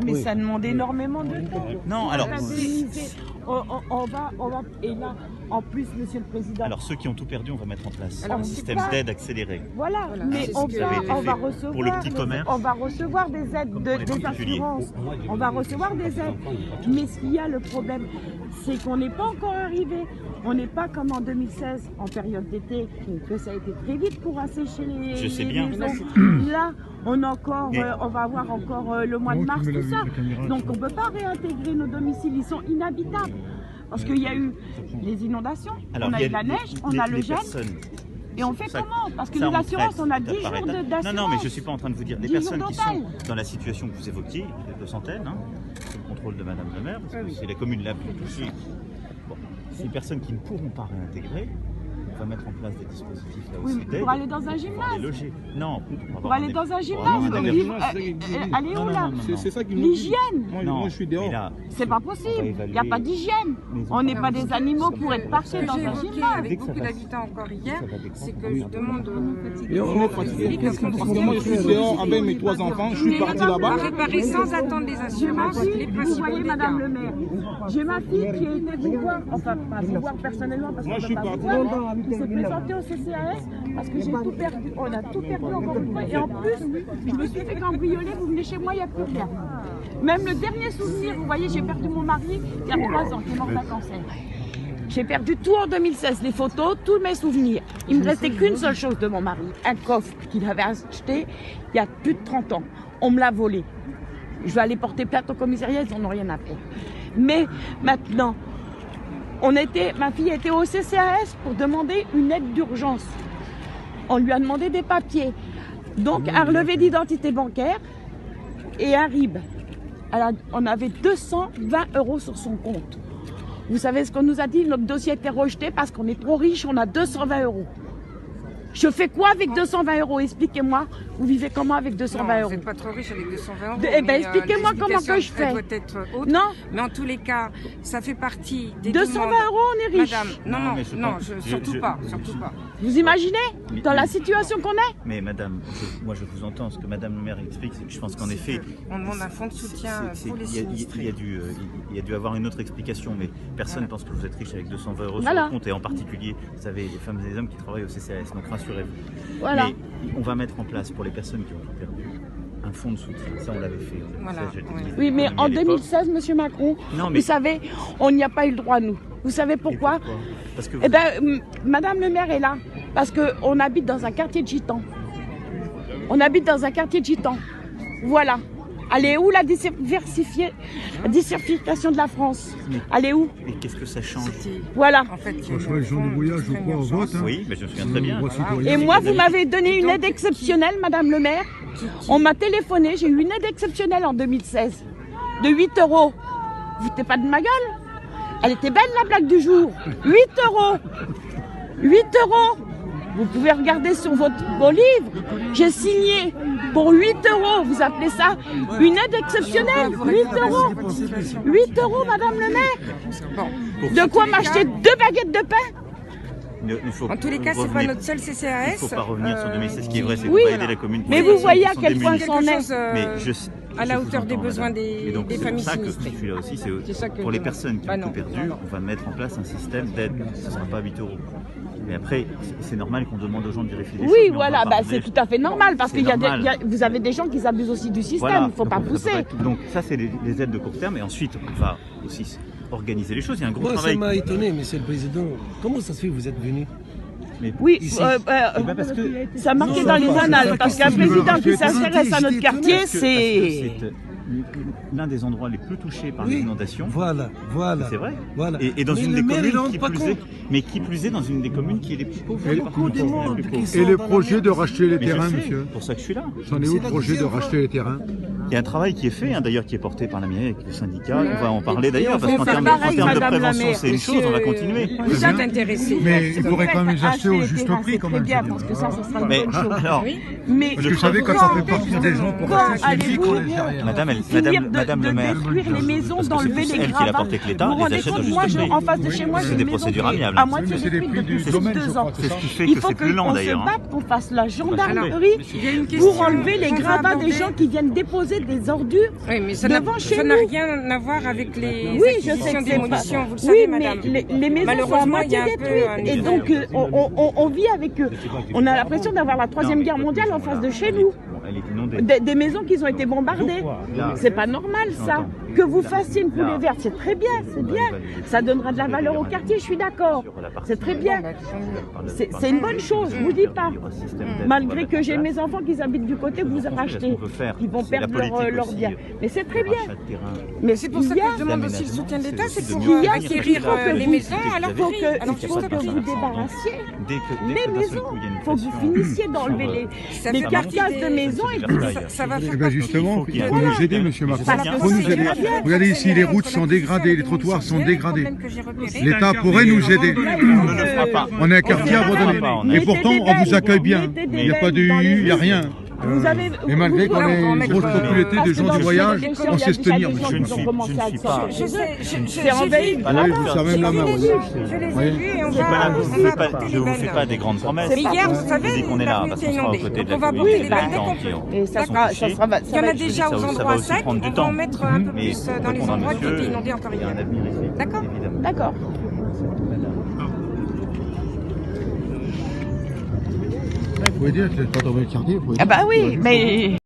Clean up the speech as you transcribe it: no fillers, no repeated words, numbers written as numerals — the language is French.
Mais ça demande énormément de temps. Non, alors... On va, et là, en plus, Monsieur le Président... Alors, ceux qui ont tout perdu, on va mettre en place un système d'aide accéléré. Voilà, mais on va recevoir... Pour le petit commerce. On va recevoir des aides, des assurances. On va recevoir des aides. Mais ce qu'il y a, le problème, c'est qu'on n'est pas encore arrivé. On n'est pas comme en 2016, en période d'été, que ça a été très vite pour assécher les Je sais bien. maisons. Là, on va avoir encore le mois de mars, tout ça. Donc on ne peut pas réintégrer nos domiciles, ils sont inhabitables. Parce qu'il y a eu les inondations, on a eu la neige, on a le gel. Et on fait comment? Parce que les assurances, on a 10 jours d'assurance. Non, mais je ne suis pas en train de vous dire. Les personnes qui sont dans la situation que vous évoquiez, de centaines, sous le contrôle de Madame le maire, parce que c'est la commune la plus touchée. Bon, ces personnes qui ne pourront pas réintégrer, on va mettre en place des dispositifs là aussi. Oui, pour aller dans un gymnase. Non, pour aller dans un gymnase. Allez où là? C'est ça qui l'hygiène. Moi, je suis dehors. C'est pas possible. Il n'y a pas d'hygiène. On n'est pas des animaux pour être parqués dans un gymnase. Avec beaucoup d'habitants encore hier, c'est que je demande. On est fatigué. Parce que moi, je suis dehors avec mes 3 enfants. Je suis parti là-bas. Réparer sans attendre les assurances les principaux Vous voyez, Madame le maire, j'ai ma fille qui a été vous voir, enfin pas vous voir personnellement parce Moi, je qu'on suis ne peut pas parti. vous voir, qui s'est présenté au CCAS parce que j'ai tout perdu, on a tout perdu encore une fois et en plus, je me suis fait cambrioler, vous venez chez moi, il n'y a plus rien. Même le dernier souvenir, vous voyez, j'ai perdu mon mari il y a 3 ans, qui est mort d'un cancer. J'ai perdu tout en 2016, les photos, tous mes souvenirs. Il me restait qu'une seule chose de mon mari, un coffre qu'il avait acheté il y a plus de 30 ans. On me l'a volé. Je vais aller porter plainte au commissariat, ils n'en ont rien à faire. Mais maintenant, ma fille était au CCAS pour demander une aide d'urgence. On lui a demandé des papiers. Donc un relevé d'identité bancaire et un RIB. On avait 220 € sur son compte. Vous savez ce qu'on nous a dit? Notre dossier a été rejeté parce qu'on est trop riche, on a 220 €. Je fais quoi avec 220 €? Expliquez-moi. Vous vivez comment avec 220 €? Vous n'êtes pas trop riche avec 220 €. Eh bien, expliquez-moi comment que je fais. Doit être haute. Non. Mais en tous les cas, ça fait partie des 220 €, on est riche. Madame, surtout pas. Vous imaginez dans la situation qu'on est? Mais Madame, moi je vous entends. Ce que Madame le maire explique, c'est que je pense qu'en effet... On demande un fonds de soutien pour les sinistrés. Il y a dû avoir une autre explication, mais personne ne pense que vous êtes riche avec 220 € sur Voilà. le compte, et en particulier, vous savez, les femmes et les hommes qui travaillent au CCAS, donc rassurez-vous. Voilà. Mais on va mettre en place pour les personnes qui ont tout perdu un fonds de soutien. Ça, on l'avait fait. Oui, mais en 2016, Monsieur Macron, vous savez, on n'y a pas eu le droit, nous. Vous savez pourquoi? Parce que Eh bien, Madame le maire est là, parce qu'on habite dans un quartier de gitans. On habite dans un quartier de gitans. Voilà. Elle est où la diversification de la France? Elle est où? Et qu'est-ce que ça change? Voilà. En fait, franchement, les gens de voyage, je crois, au vote. Oui, mais je me souviens très bien. Et moi, vous m'avez donné une aide exceptionnelle, Madame le maire. On m'a téléphoné, j'ai eu une aide exceptionnelle en 2016 de 8 €. Vous foutez pas de ma gueule? Elle était belle, la blague du jour. 8 €. 8 €. Vous pouvez regarder sur vos livres. J'ai signé pour 8 €. Vous appelez ça une aide exceptionnelle? 8 €. 8 €, Madame le maire. De quoi m'acheter 2 baguettes de pain? En tous les cas, c'est pas notre seul CCAS. Il ne faut pas revenir sur 2016 ce qui est vrai, c'est oui, qu'on va aider la commune. Mais vous voyez à quel point c'en est. À la hauteur des besoins des familles sinistrées. C'est pour ça que je suis là aussi, c'est pour les personnes qui ont tout perdu, on va mettre en place un système d'aide. Ce ne sera pas 8 €. Mais après, c'est normal qu'on demande aux gens de vérifier des choses. Oui, voilà, c'est tout à fait normal, parce que vous avez des gens qui abusent aussi du système, voilà, il ne faut pas pousser. Donc ça, c'est les aides de court terme, et ensuite, on va aussi organiser les choses. Il y a un gros travail. Ça m'a étonné, Monsieur le Président. Comment ça se fait que vous êtes venu? Oui, parce que ça a marqué dans les annales, parce qu'un président qui s'intéresse à notre quartier, c'est l'un des endroits les plus touchés par les inondations. Voilà. C'est vrai. Voilà. Et dans une des communes qui plus est dans une des communes qui est les plus pauvres. Et le projet de racheter les terrains, monsieur? C'est pour ça que je suis là. J'en ai où le projet de racheter les terrains? Il y a un travail qui est fait, d'ailleurs, qui est porté par la mairie avec le syndicat. On va en parler d'ailleurs, parce qu'en termes de prévention, c'est une chose, on va continuer. Vous êtes intéressé. Mais il faudrait quand même les acheter au juste prix, quand même. Parce que ça sera une bonne chose. Parce que vous savez, quand ça fait partie des gens pour acheter une vie, qu'on les derrière. Madame le maire, détruire les maisons, d'enlever les elle qui gravats. l'apporte avec l'État, Vous vous les rendez achète au compte, juste moi, prix. en face de chez moi, j'ai C'est une des maison procédures qui est amiables. à moitié C'est des détruite prix du depuis domaine, 2 ans. C'est ce qui fait Il que faut c'est plus lent qu'on se d'ailleurs. batte, qu'on fasse la Alors, gendarmerie il y a une pour question enlever les qu'on va gravats des aborder. gens qui viennent déposer déposer des ordures Oui, mais ça devant chez n'a nous. rien à voir avec les Oui, je sais acquisitions, que c'est démolitions, pas... vous le savez, Oui, madame. mais les maisons sont à Malheureusement, il y moitié a un peu détruites. un Et effet. donc, on vit avec eux. On a l'impression d'avoir la Troisième Guerre mondiale en face de chez nous. Elle est inondée. Des maisons qui ont été bombardées. C'est pas normal, ça. Que vous fassiez une coulée verte, c'est très bien, c'est bien. Ça donnera de la valeur au quartier, je suis d'accord. C'est très bien. C'est une bonne chose, je vous dis pas. Malgré que j'ai mes enfants qui habitent du côté que vous avez acheté, qui vont perdre leur bien. Mais c'est très bien. Mais C'est pour ça que je demande aussi le soutien de l'État, c'est pour acquérir les maisons à leur prix. Alors, il faut que vous débarrassiez les maisons. Il faut que vous finissiez d'enlever les carcasses de maisons. Ça va faire Eh bien justement, il faut nous aider, monsieur Macron. Il faut nous aider. Regardez ici, les routes sont dégradées, les trottoirs sont dégradés. L'État pourrait nous aider. On est un quartier abandonné. Et pourtant, on vous accueille bien. Il n'y a pas de U, il n'y a rien. Et malgré qu'on ait une grosse propriété de gens du voyage, on sait se tenir. Je ne suis pas. C'est envahi. Ça même la main. Je les ai vus et on va... Je ne vous fais pas des grandes promesses. Mais hier, vous savez, dès qu'on est là, parce qu'on sera aux côtés de la on va communauté porter les des balles habitants qui ont Et ça sera, Il y en a déjà aux endroits secs, on va en mettre un peu Mais plus dans les endroits qui étaient inondés encore il y a un hier. avenir ici. D'accord. Évidemment. D'accord. Vous pouvez dire que le quartier, Ah bah oui, mais...